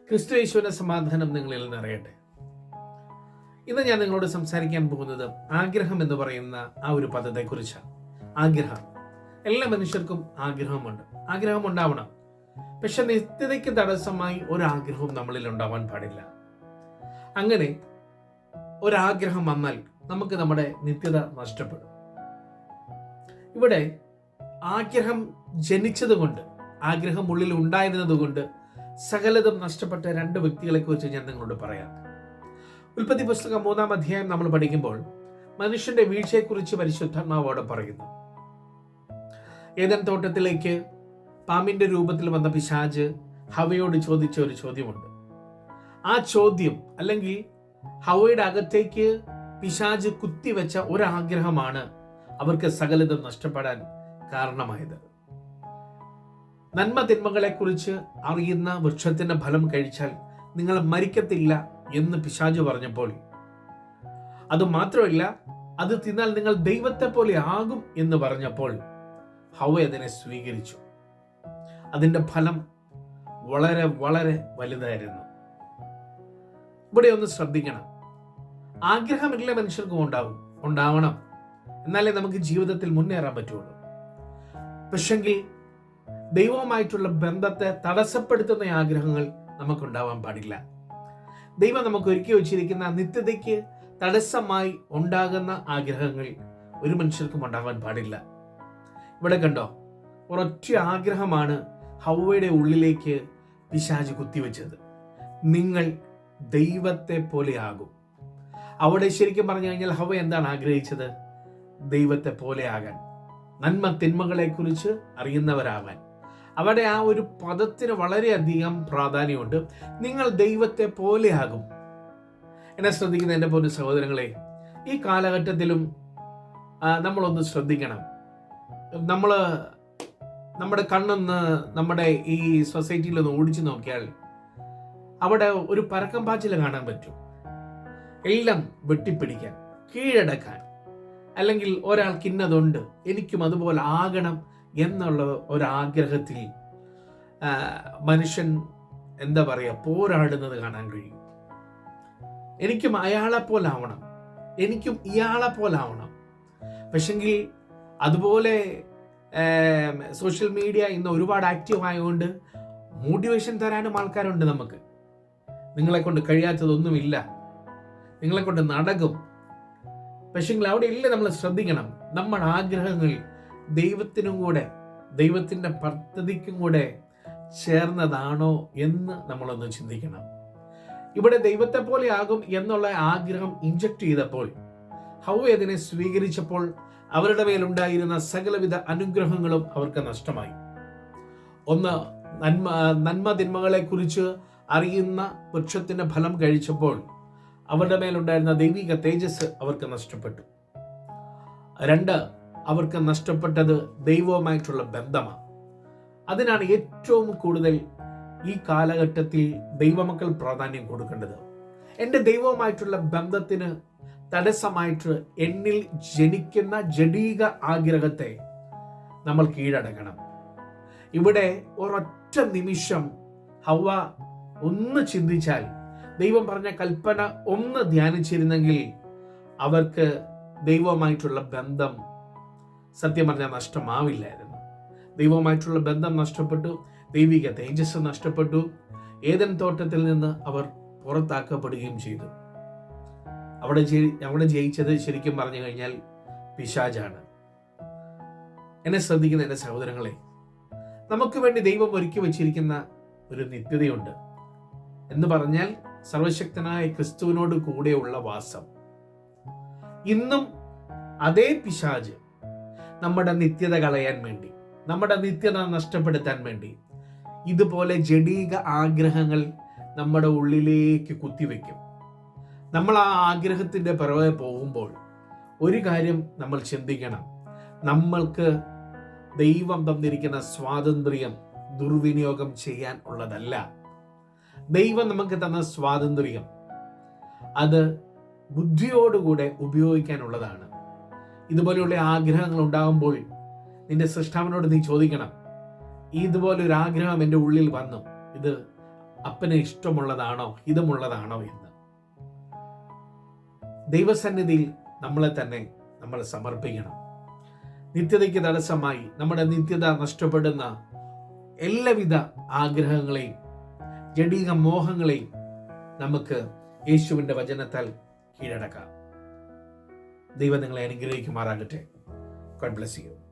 ക്രിസ്തു യേശുവിന്റെ സമാധാനം നിങ്ങളിൽ നിറയട്ടെ. ഇന്ന് ഞാൻ നിങ്ങളോട് സംസാരിക്കാൻ പോകുന്നത് ആഗ്രഹം എന്ന് പറയുന്ന ആ ഒരു പദത്തെക്കുറിച്ചാണ്. ആഗ്രഹം, എല്ലാ മനുഷ്യർക്കും ആഗ്രഹമുണ്ട്, ആഗ്രഹം ഉണ്ടാവണം. പക്ഷെ നിത്യതയ്ക്ക് തടസ്സമായി ഒരാഗ്രഹവും നമ്മളിൽ ഉണ്ടാവാൻ പാടില്ല. അങ്ങനെ ഒരാഗ്രഹം വന്നാൽ നമുക്ക് നമ്മുടെ നിത്യത നഷ്ടപ്പെടും. ഇവിടെ ആഗ്രഹം ജനിച്ചതുകൊണ്ട്, ആഗ്രഹം ഉള്ളിൽ ഉണ്ടായിരുന്നതുകൊണ്ട് സകലതും നഷ്ടപ്പെട്ട രണ്ട് വ്യക്തികളെ കുറിച്ച് ഞാൻ നിങ്ങളോട് പറയാം. ഉൽപ്പത്തി പുസ്തകം 3-ാം അധ്യായം നമ്മൾ പഠിക്കുമ്പോൾ മനുഷ്യന്റെ വീഴ്ചയെക്കുറിച്ച് പരിശുദ്ധാത്മാവോടെ പറയുന്നു. ഏദൻ തോട്ടത്തിലേക്ക് പാമ്പിന്റെ രൂപത്തിൽ വന്ന പിശാച് ഹവയോട് ചോദിച്ച ഒരു ചോദ്യമുണ്ട്. ആ ചോദ്യം, അല്ലെങ്കിൽ ഹവയുടെ അകത്തേക്ക് പിശാച് കുത്തിവെച്ച ഒരാഗ്രഹമാണ് അവർക്ക് സകലതും നഷ്ടപ്പെടാൻ കാരണമായത്. നന്മ തിന്മകളെ കുറിച്ച് അറിയുന്ന വൃക്ഷത്തിന്റെ ഫലം കഴിച്ചാൽ നിങ്ങൾ മരിക്കത്തില്ല എന്ന് പിശാച് പറഞ്ഞപ്പോൾ, അത് മാത്രമല്ല അത് തിന്നാൽ നിങ്ങൾ ദൈവത്തെ പോലെ ആകും എന്ന് പറഞ്ഞപ്പോൾ ഹവ്വ അതിനെ സ്വീകരിച്ചു. അതിന്റെ ഫലം വളരെ വളരെ വലുതായിരുന്നു. ഇവിടെ ഒന്ന് ശ്രദ്ധിക്കണം. ആഗ്രഹം എല്ലാ മനുഷ്യർക്കും ഉണ്ടാവണം, എന്നാലേ നമുക്ക് ജീവിതത്തിൽ മുന്നേറാൻ പറ്റുള്ളൂ. പക്ഷെങ്കിൽ ദൈവവുമായിട്ടുള്ള ബന്ധത്തെ തടസ്സപ്പെടുത്തുന്ന ആഗ്രഹങ്ങൾ നമുക്കുണ്ടാവാൻ പാടില്ല. ദൈവം നമുക്ക് ഒരുക്കി വച്ചിരിക്കുന്ന നിത്യതയ്ക്ക് തടസ്സമായി ഉണ്ടാകുന്ന ആഗ്രഹങ്ങൾ ഒരു മനുഷ്യർക്കും ഉണ്ടാവാൻ പാടില്ല. ഇവിടെ കണ്ടോ, ഒരൊറ്റ ആഗ്രഹമാണ് ഹവ്വയുടെ ഉള്ളിലേക്ക് പിശാച് കുത്തിവെച്ചത്. നിങ്ങൾ ദൈവത്തെ പോലെ ആകും. അവിടെ ശരിക്കും പറഞ്ഞു കഴിഞ്ഞാൽ ഹവ്വ എന്താണ് ആഗ്രഹിച്ചത്? ദൈവത്തെ പോലെ ആകാൻ, നന്മ തിന്മകളെ കുറിച്ച് അറിയുന്നവരാകാൻ. അവിടെ ആ ഒരു പദത്തിന് വളരെയധികം പ്രാധാന്യമുണ്ട്. നിങ്ങൾ ദൈവത്തെ പോലെ ആകും. എന്നെ ശ്രദ്ധിക്കുന്ന എൻ്റെ പോലും സഹോദരങ്ങളെ, ഈ കാലഘട്ടത്തിലും നമ്മളൊന്ന് ശ്രദ്ധിക്കണം. നമ്മുടെ കണ്ണൊന്ന് നമ്മുടെ ഈ സൊസൈറ്റിയിലൊന്ന് ഓടിച്ചു നോക്കിയാൽ അവിടെ ഒരു പരക്കം പാച്ചിൽ കാണാൻ പറ്റും. എല്ലാം വെട്ടിപ്പിടിക്കാൻ, കീഴടക്കാൻ, അല്ലെങ്കിൽ ഒരാൾക്ക് ഇന്നതുണ്ട് എനിക്കും അതുപോലെ ആകണം എന്നുള്ള ഒരാഗ്രഹത്തിൽ മനുഷ്യൻ പോരാടുന്നത് കാണാൻ കഴിയും. എനിക്കും അയാളെ പോലാവണം, എനിക്കും ഇയാളെ പോലാവണം. പക്ഷെങ്കിൽ അതുപോലെ സോഷ്യൽ മീഡിയ ഇന്ന് ഒരുപാട് ആക്റ്റീവ് ആയതുകൊണ്ട് മോട്ടിവേഷൻ തരാനും ആൾക്കാരുണ്ട്. നമുക്ക് നിങ്ങളെ കൊണ്ട് കഴിയാത്തതൊന്നുമില്ല, നിങ്ങളെ കൊണ്ട് നടക്കും. പക്ഷെങ്കിൽ അവിടെ ഇല്ല, നമ്മൾ ശ്രദ്ധിക്കണം. നമ്മുടെ ആഗ്രഹങ്ങൾ ദൈവത്തിനും കൂടെ, ദൈവത്തിൻ്റെ പദ്ധതിക്കും കൂടെ ചേർന്നതാണോ എന്ന് നമ്മളൊന്ന് ചിന്തിക്കണം. ഇവിടെ ദൈവത്തെ പോലെ ആകും എന്നുള്ള ആഗ്രഹം ഇൻജക്ട് ചെയ്തപ്പോൾ, ഹവ്വ അതിനെ സ്വീകരിച്ചപ്പോൾ അവരുടെ മേലുണ്ടായിരുന്ന സകലവിധ അനുഗ്രഹങ്ങളും അവർക്ക് നഷ്ടമായി. ഒന്ന്, നന്മ തിന്മകളെ കുറിച്ച് അറിയുന്ന വൃക്ഷത്തിന്റെ ഫലം കഴിച്ചപ്പോൾ അവരുടെ മേലുണ്ടായിരുന്ന ദൈവിക തേജസ് അവർക്ക് നഷ്ടപ്പെട്ടു. രണ്ട്, അവർക്ക് നഷ്ടപ്പെട്ടത് ദൈവവുമായിട്ടുള്ള ബന്ധമാണ്. അതിനാണ് ഏറ്റവും കൂടുതൽ ഈ കാലഘട്ടത്തിൽ ദൈവമക്കൾ പ്രാധാന്യം കൊടുക്കേണ്ടത്. എൻ്റെ ദൈവവുമായിട്ടുള്ള ബന്ധത്തിന് തടസ്സമായിട്ട് എന്നിൽ ജനിക്കുന്ന ജഡീക ആഗ്രഹത്തെ നമ്മൾ കീഴടക്കണം. ഇവിടെ ഒരൊറ്റ നിമിഷം ഹവ്വ ഒന്ന് ചിന്തിച്ചാൽ, ദൈവം പറഞ്ഞ കൽപ്പന ഒന്ന് ധ്യാനിച്ചിരുന്നെങ്കിൽ അവർക്ക് ദൈവവുമായിട്ടുള്ള ബന്ധം സത്യം പറഞ്ഞാൽ നഷ്ടമാവില്ലായിരുന്നു. ദൈവവുമായിട്ടുള്ള ബന്ധം നഷ്ടപ്പെട്ടു, ദൈവിക തേജസ് നഷ്ടപ്പെട്ടു. ഏദൻ തോട്ടത്തിൽ നിന്ന് അവർ പുറത്താക്കപ്പെടുകയും ചെയ്തു. അവിടെ ജയിച്ചത് ശരിക്കും പറഞ്ഞു കഴിഞ്ഞാൽ പിശാചാണ്. എന്നെ ശ്രദ്ധിക്കുന്ന എൻ്റെ സഹോദരങ്ങളെ, നമുക്ക് വേണ്ടി ദൈവം ഒരുക്കി വച്ചിരിക്കുന്ന ഒരു നിത്യതയുണ്ട്. എന്ന് പറഞ്ഞാൽ സർവശക്തനായ ക്രിസ്തുവിനോട് കൂടെയുള്ള വാസം. ഇന്നും അതേ പിശാച് നമ്മുടെ നിത്യത കളയാൻ വേണ്ടി, നമ്മുടെ നിത്യത നഷ്ടപ്പെടുത്താൻ വേണ്ടി ഇതുപോലെ ജഡീക ആഗ്രഹങ്ങൾ നമ്മുടെ ഉള്ളിലേക്ക് കുത്തിവെക്കും. നമ്മൾ ആ ആഗ്രഹത്തിൻ്റെ പിറകെ പോകുമ്പോൾ ഒരു കാര്യം നമ്മൾ ചിന്തിക്കണം. നമ്മൾക്ക് ദൈവം തന്നിരിക്കുന്ന സ്വാതന്ത്ര്യം ദുർവിനിയോഗം ചെയ്യാൻ ഉള്ളതല്ല. ദൈവം നമുക്ക് തന്ന സ്വാതന്ത്ര്യം അത് ബുദ്ധിയോടുകൂടെ ഉപയോഗിക്കാനുള്ളതാണ്. ഇതുപോലെയുള്ള ആഗ്രഹങ്ങൾ ഉണ്ടാകുമ്പോൾ നിന്റെ സൃഷ്ടാവിനോട് നീ ചോദിക്കണം, ഇതുപോലൊരു ആഗ്രഹം എൻ്റെ ഉള്ളിൽ വന്നു, ഇത് അപ്പന് ഇഷ്ടമുള്ളതാണോ ഹിതമുള്ളതാണോ എന്ന്. ദൈവസന്നിധിയിൽ നമ്മളെ തന്നെ നമ്മൾ സമർപ്പിക്കണം. നിത്യതയ്ക്ക് തടസ്സമായി നമ്മുടെ നിത്യത നഷ്ടപ്പെടുന്ന എല്ലാവിധ ആഗ്രഹങ്ങളെയും ജഡിക മോഹങ്ങളെയും നമുക്ക് യേശുവിൻ്റെ വചനത്താൽ കീഴടക്കാം. ദൈവം നിങ്ങളെ അനുഗ്രഹിക്കുമാറാകട്ടെ. God bless you.